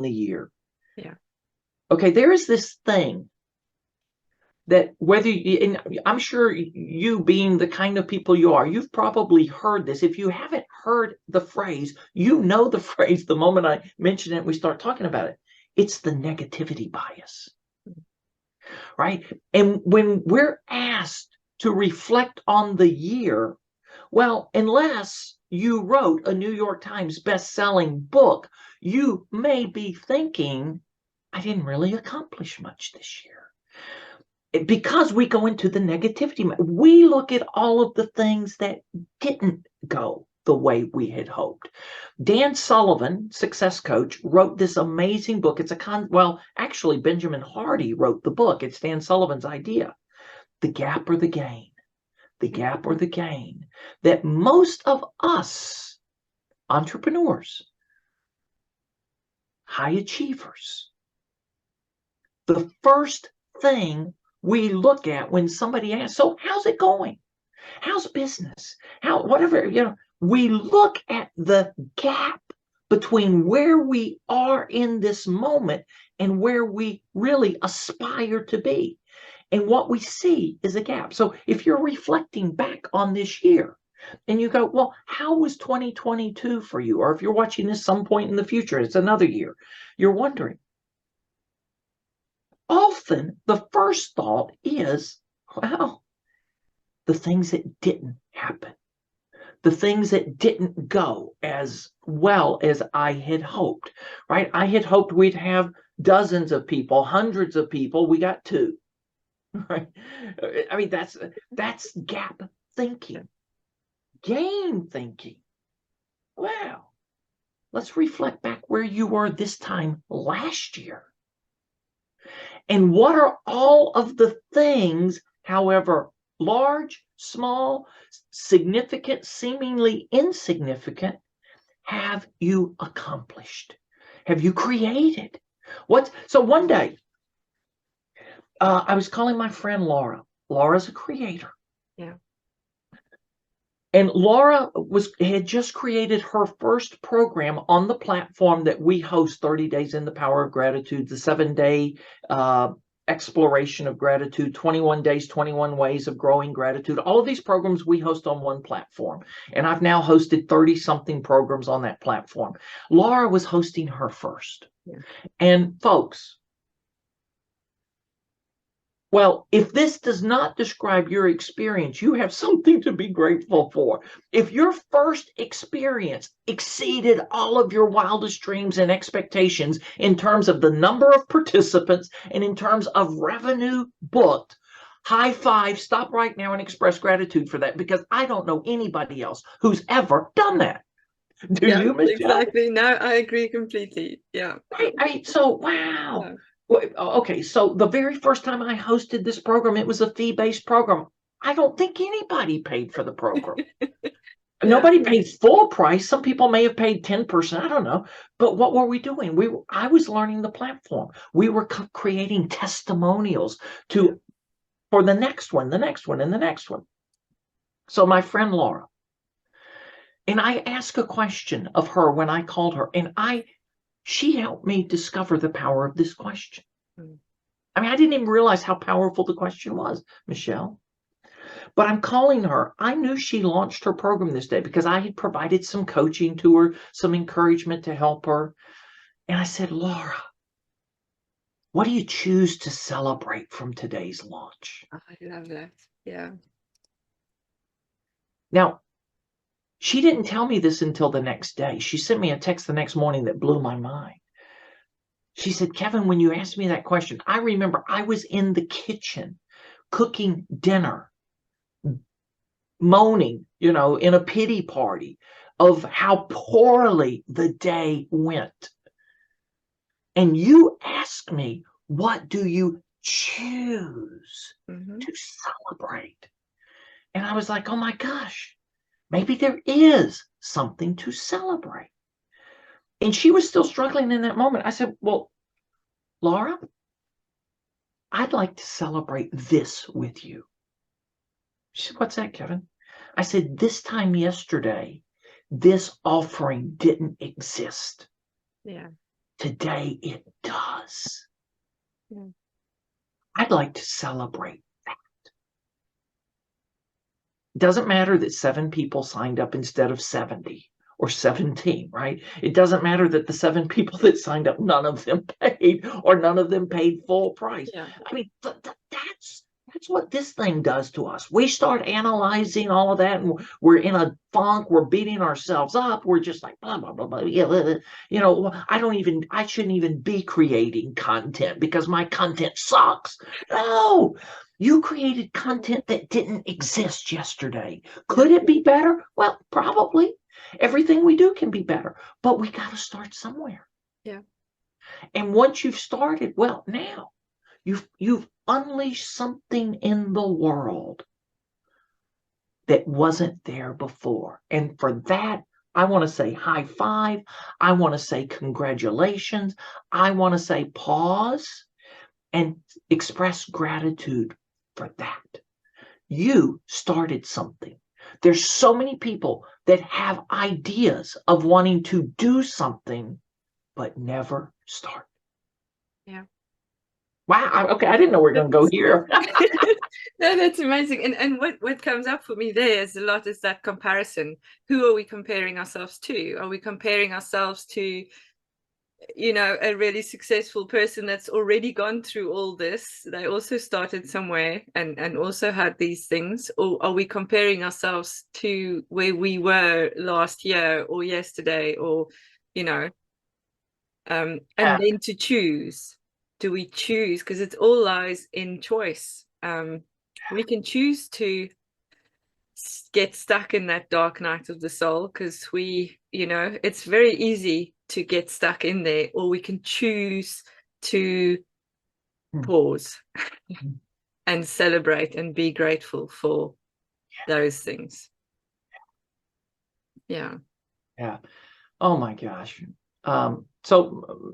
the year. Yeah. Okay, there is this thing that whether you, and I'm sure you being the kind of people you are, you've probably heard this. If you haven't heard the phrase, you know the phrase the moment I mention it, we start talking about it. It's the negativity bias, right? And when we're asked to reflect on the year, well, unless you wrote a New York Times best-selling book, you may be thinking, I didn't really accomplish much this year. Because we go into the negativity, we look at all of the things that didn't go the way we had hoped. Dan Sullivan, success coach, wrote this amazing book. It's well, actually, Benjamin Hardy wrote the book. It's Dan Sullivan's idea. The gap or the gain. The gap or the gain. That most of us, entrepreneurs, high achievers, the first thing we look at when somebody asks, so how's it going? How's business? How, whatever, we look at the gap between where we are in this moment and where we really aspire to be. And what we see is a gap. So if you're reflecting back on this year and you go, well, how was 2022 for you? Or if you're watching this some point in the future, it's another year, you're wondering, often the first thought is, well, the things that didn't happen, the things that didn't go as well as I had hoped, right? I had hoped we'd have dozens of people, hundreds of people. We got 2, right? I mean, that's gap thinking, gain thinking. Wow. Let's reflect back where you were this time last year. And what are all of the things, however large, small, significant, seemingly insignificant, have you accomplished? Have you created? So one day, I was calling my friend Laura. Laura's a creator. Yeah. And Laura had just created her first program on the platform that we host, 30 Days in the Power of Gratitude, the 7-day exploration of gratitude, 21 days, 21 ways of growing gratitude. All of these programs we host on one platform. And I've now hosted 30-something programs on that platform. Laura was hosting her first. Yeah. And folks, well, if this does not describe your experience, you have something to be grateful for. If your first experience exceeded all of your wildest dreams and expectations in terms of the number of participants and in terms of revenue booked, high five, stop right now and express gratitude for that, because I don't know anybody else who's ever done that. Do you, Michelle? Exactly. No, I agree completely. Yeah. Right. So, wow. Yeah. Okay, so the very first time I hosted this program, it was a fee-based program. I don't think anybody paid for the program. Yeah. Nobody paid full price. Some people may have paid 10%. I don't know. But what were we doing? I was learning the platform. We were creating testimonials for the next one, the next one, and the next one. So my friend Laura, and I asked a question of her when I called her, and she helped me discover the power of this question. I mean, I didn't even realize how powerful the question was, Michelle. But I'm calling her. I knew she launched her program this day because I had provided some coaching to her, some encouragement to help her. And I said, Laura, what do you choose to celebrate from today's launch? Oh, I love that. Yeah. Now, she didn't tell me this until the next day. She sent me a text the next morning that blew my mind. She said, Kevin, when you asked me that question, I remember I was in the kitchen cooking dinner, moaning, in a pity party of how poorly the day went. And you asked me, what do you choose to celebrate? And I was like, oh my gosh, maybe there is something to celebrate. And she was still struggling in that moment. I said, well, Laura, I'd like to celebrate this with you. She said, what's that, Kevin? I said, this time yesterday, this offering didn't exist. Yeah. Today it does. Yeah. I'd like to celebrate. It doesn't matter that 7 people signed up instead of 70 or 17, right? It doesn't matter that the 7 people that signed up, none of them paid, or none of them paid full price. Yeah. I mean, that's what this thing does to us. We start analyzing all of that, and we're in a funk. We're beating ourselves up. We're just like, blah, blah, blah, blah. You know, I shouldn't even be creating content because my content sucks. No, you created content that didn't exist yesterday. Could it be better? Well, probably. Everything we do can be better, but we got to start somewhere. Yeah. And once you've started, well, now you've unleashed something in the world that wasn't there before. And for that, I want to say high five. I want to say congratulations. I want to say pause and express gratitude for that. You started something. There's so many people that have ideas of wanting to do something, but never start. Yeah. Wow. Okay. I didn't know we were going to go here. No, that's amazing. And what comes up for me there is a lot is that comparison. Who are we comparing ourselves to? Are we comparing ourselves to, you know, a really successful person that's already gone through all this? They also started somewhere and also had these things. Or are we comparing ourselves to where we were last year or yesterday, or, you know, and Yeah. then to choose? Do we choose? Because it all lies in choice. We can choose to get stuck in that dark night of the soul because we, you know, it's very easy to get stuck in there, or we can choose to pause and celebrate and be grateful for those things. Yeah. Yeah. Oh my gosh. So